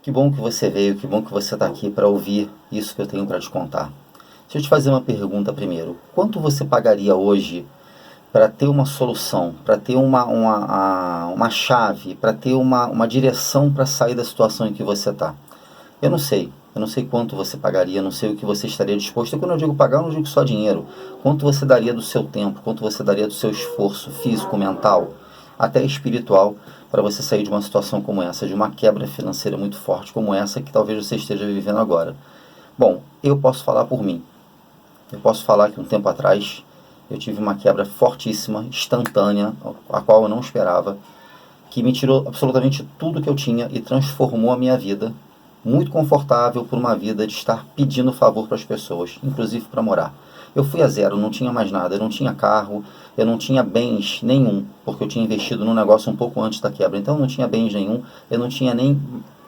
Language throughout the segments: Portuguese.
Que bom que você veio, que bom que você está aqui para ouvir isso que eu tenho para te contar. Deixa eu te fazer uma pergunta primeiro. Quanto você pagaria hoje para ter uma solução, para ter uma chave, para ter uma direção para sair da situação em que você está? Eu não sei quanto você pagaria, não sei o que você estaria disposto. E quando eu digo pagar, eu não digo só dinheiro. Quanto você daria do seu tempo, quanto você daria do seu esforço físico, mental, até espiritual, para você sair de uma situação como essa, de uma quebra financeira muito forte como essa que talvez você esteja vivendo agora. Bom, eu posso falar por mim. Eu posso falar que um tempo atrás eu tive uma quebra fortíssima, instantânea, a qual eu não esperava, que me tirou absolutamente tudo que eu tinha e transformou a minha vida, muito confortável por uma vida de estar pedindo favor para as pessoas, inclusive para morar. Eu fui a zero, não tinha mais nada, eu não tinha carro, eu não tinha bens nenhum, porque eu tinha investido num negócio um pouco antes da quebra, então eu não tinha bens nenhum, eu não tinha nem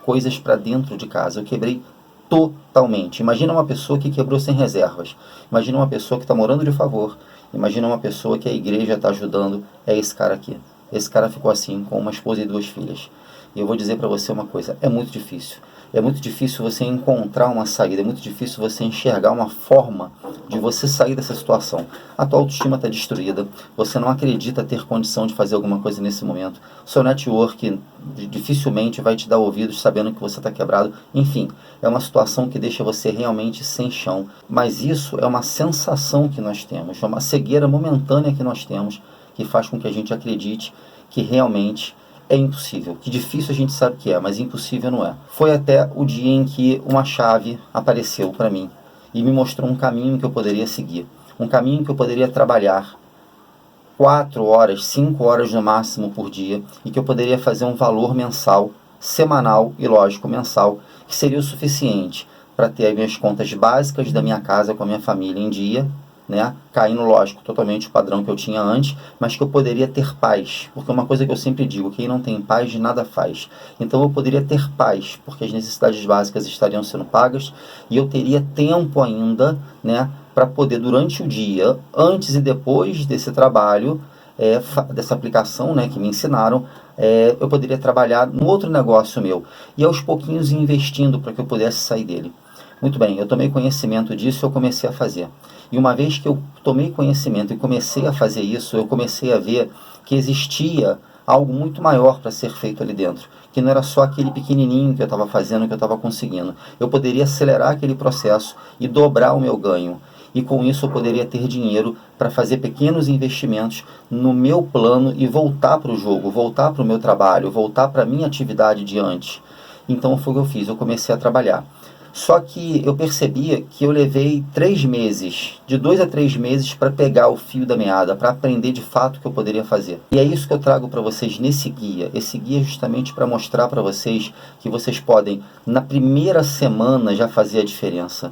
coisas para dentro de casa, eu quebrei totalmente. Imagina uma pessoa que quebrou sem reservas, imagina uma pessoa que está morando de favor, imagina uma pessoa que a igreja está ajudando, é esse cara aqui. Esse cara ficou assim, com uma esposa e duas filhas. E eu vou dizer para você uma coisa, é muito difícil. É muito difícil você encontrar uma saída, é muito difícil você enxergar uma forma de você sair dessa situação. A tua autoestima está destruída, você não acredita ter condição de fazer alguma coisa nesse momento. O seu network dificilmente vai te dar ouvidos sabendo que você está quebrado. Enfim, é uma situação que deixa você realmente sem chão. Mas isso é uma sensação que nós temos, é uma cegueira momentânea que nós temos, que faz com que a gente acredite que realmente é impossível. Que difícil a gente sabe que é, mas impossível não é. Foi até o dia em que uma chave apareceu para mim e me mostrou um caminho que eu poderia seguir. Um caminho que eu poderia trabalhar 4 horas, 5 horas no máximo por dia e que eu poderia fazer um valor mensal, semanal e, lógico, mensal, que seria o suficiente para ter as minhas contas básicas da minha casa com a minha família em dia, né? Caindo, lógico, totalmente o padrão que eu tinha antes, mas que eu poderia ter paz, porque é uma coisa que eu sempre digo, quem não tem paz de nada faz. Então eu poderia ter paz, porque as necessidades básicas estariam sendo pagas e eu teria tempo ainda, né, para poder durante o dia, antes e depois desse trabalho, dessa aplicação, né, que me ensinaram, eu poderia trabalhar no outro negócio meu e aos pouquinhos investindo para que eu pudesse sair dele. Muito bem, eu tomei conhecimento disso e eu comecei a fazer. E uma vez que eu tomei conhecimento e comecei a fazer isso, eu comecei a ver que existia algo muito maior para ser feito ali dentro, que não era só aquele pequenininho que eu estava fazendo, que eu estava conseguindo. Eu poderia acelerar aquele processo e dobrar o meu ganho. E com isso eu poderia ter dinheiro para fazer pequenos investimentos no meu plano e voltar para o jogo, voltar para o meu trabalho, voltar para a minha atividade de antes. Então foi o que eu fiz, eu comecei a trabalhar. Só que eu percebia que eu levei 3 meses, de 2 a 3 meses, para pegar o fio da meada, para aprender de fato o que eu poderia fazer. E é isso que eu trago para vocês nesse guia. Esse guia é justamente para mostrar para vocês que vocês podem, na primeira semana, já fazer a diferença.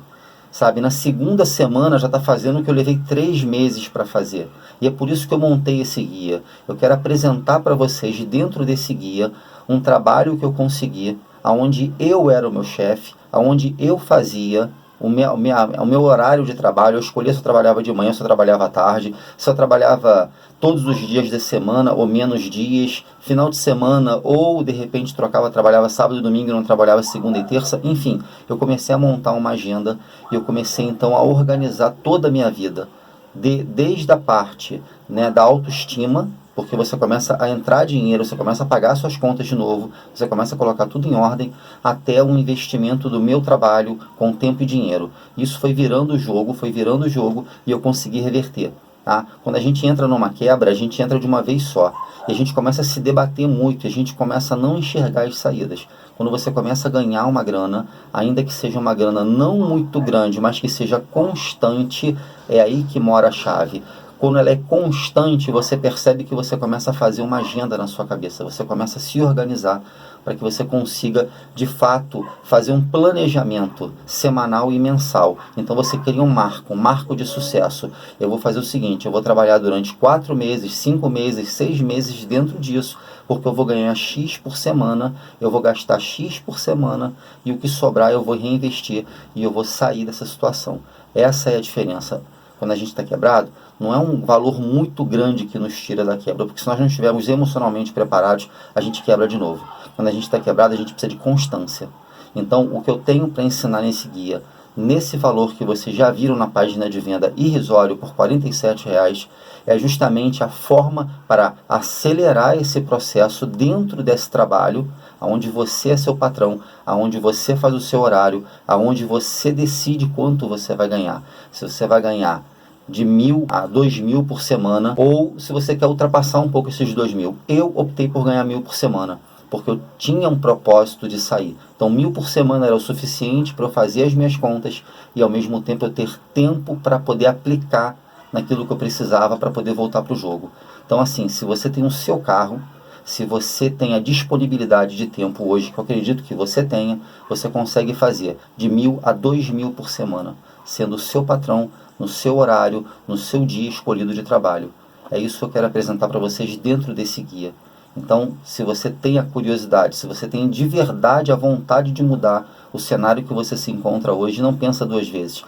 Sabe, na segunda semana já está fazendo o que eu levei 3 meses para fazer. E é por isso que eu montei esse guia. Eu quero apresentar para vocês, dentro desse guia, um trabalho que eu consegui, onde eu era o meu chefe, onde eu fazia o meu horário de trabalho. Eu escolhia se eu trabalhava de manhã, se eu trabalhava à tarde, se eu trabalhava todos os dias da semana ou menos dias, final de semana, ou de repente trabalhava sábado e domingo e não trabalhava segunda e terça. Enfim, eu comecei a montar uma agenda e eu comecei então a organizar toda a minha vida, desde a parte, né, da autoestima, porque você começa a entrar dinheiro, você começa a pagar suas contas de novo, você começa a colocar tudo em ordem, até o investimento do meu trabalho com tempo e dinheiro. Isso foi virando o jogo e eu consegui reverter. Tá? Quando a gente entra numa quebra, a gente entra de uma vez só. E a gente começa a se debater muito, e a gente começa a não enxergar as saídas. Quando você começa a ganhar uma grana, ainda que seja uma grana não muito grande, mas que seja constante, é aí que mora a chave. Quando ela é constante, você percebe que você começa a fazer uma agenda na sua cabeça, você começa a se organizar para que você consiga, de fato, fazer um planejamento semanal e mensal. Então você cria um marco de sucesso. Eu vou fazer o seguinte, eu vou trabalhar durante 4 meses, 5 meses, 6 meses dentro disso, porque eu vou ganhar X por semana, eu vou gastar X por semana, e o que sobrar eu vou reinvestir, e eu vou sair dessa situação. Essa é a diferença. Quando a gente está quebrado, não é um valor muito grande que nos tira da quebra, porque se nós não estivermos emocionalmente preparados, a gente quebra de novo. Quando a gente está quebrado, a gente precisa de constância. Então, o que eu tenho para ensinar nesse guia, nesse valor que vocês já viram na página de venda irrisório por R$ 47,00, é justamente a forma para acelerar esse processo dentro desse trabalho, onde você é seu patrão, onde você faz o seu horário, onde você decide quanto você vai ganhar. Se você vai ganhar de 1.000 a 2.000 por semana, ou se você quer ultrapassar um pouco esses 2.000. Eu optei por ganhar 1.000 por semana, porque eu tinha um propósito de sair. Então 1.000 por semana era o suficiente para eu fazer as minhas contas e ao mesmo tempo eu ter tempo para poder aplicar naquilo que eu precisava para poder voltar para o jogo. Então assim, se você tem o seu carro, se você tem a disponibilidade de tempo hoje, que eu acredito que você tenha, você consegue fazer de 1.000 a 2.000 por semana, sendo o seu patrão, no seu horário, no seu dia escolhido de trabalho. É isso que eu quero apresentar para vocês dentro desse guia. Então, se você tem a curiosidade, se você tem de verdade a vontade de mudar o cenário que você se encontra hoje, não pensa duas vezes.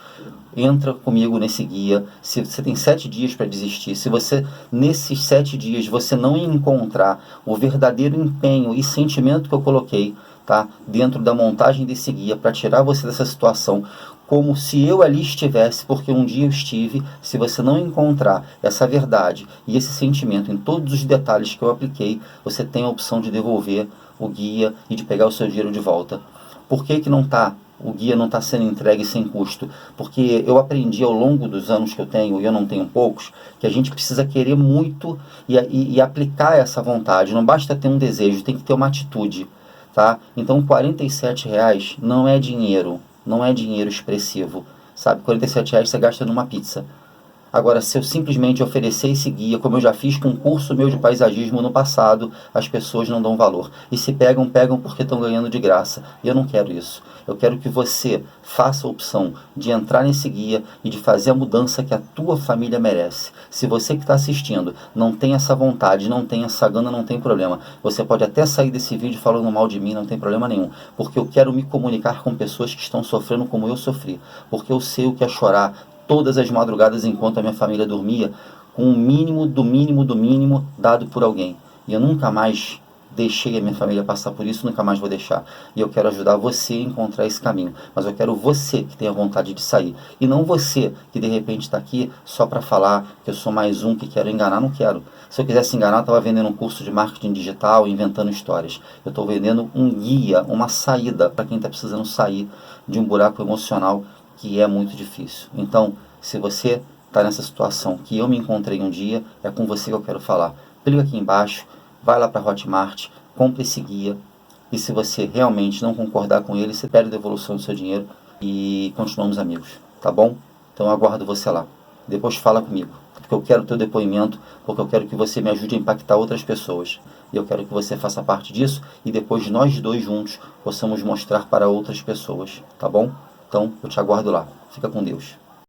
Entra comigo nesse guia. Se você tem 7 dias para desistir, se você, nesses 7 dias, você não encontrar o verdadeiro empenho e sentimento que eu coloquei, tá, dentro da montagem desse guia para tirar você dessa situação, como se eu ali estivesse, porque um dia eu estive, se você não encontrar essa verdade e esse sentimento em todos os detalhes que eu apliquei, você tem a opção de devolver o guia e de pegar o seu dinheiro de volta. Por que não está? O guia não está sendo entregue sem custo? Porque eu aprendi ao longo dos anos que eu tenho, e eu não tenho poucos, que a gente precisa querer muito e aplicar essa vontade. Não basta ter um desejo, tem que ter uma atitude. Tá? Então R$ 47,00 não é dinheiro. Não é dinheiro expressivo, sabe? R$ 47,00 você gasta numa pizza. Agora, se eu simplesmente oferecer esse guia, como eu já fiz com um curso meu de paisagismo no passado, as pessoas não dão valor. E se pegam, pegam porque estão ganhando de graça. E eu não quero isso. Eu quero que você faça a opção de entrar nesse guia e de fazer a mudança que a tua família merece. Se você que está assistindo não tem essa vontade, não tem essa gana, não tem problema. Você pode até sair desse vídeo falando mal de mim, não tem problema nenhum. Porque eu quero me comunicar com pessoas que estão sofrendo como eu sofri. Porque eu sei o que é chorar todas as madrugadas enquanto a minha família dormia, com o mínimo do mínimo do mínimo dado por alguém. E eu nunca mais deixei a minha família passar por isso, nunca mais vou deixar. E eu quero ajudar você a encontrar esse caminho. Mas eu quero você que tenha vontade de sair. E não você que de repente está aqui só para falar que eu sou mais um que quero enganar. Não quero. Se eu quisesse enganar, eu estava vendendo um curso de marketing digital, inventando histórias. Eu estou vendendo um guia, uma saída para quem está precisando sair de um buraco emocional que é muito difícil. Então, se você está nessa situação que eu me encontrei um dia, é com você que eu quero falar. Clica aqui embaixo, vai lá para a Hotmart, compra esse guia, e se você realmente não concordar com ele, você pede a devolução do seu dinheiro e continuamos amigos, tá bom? Então eu aguardo você lá. Depois fala comigo, porque eu quero o teu depoimento, porque eu quero que você me ajude a impactar outras pessoas. E eu quero que você faça parte disso e depois nós dois juntos possamos mostrar para outras pessoas, tá bom? Então, eu te aguardo lá. Fica com Deus.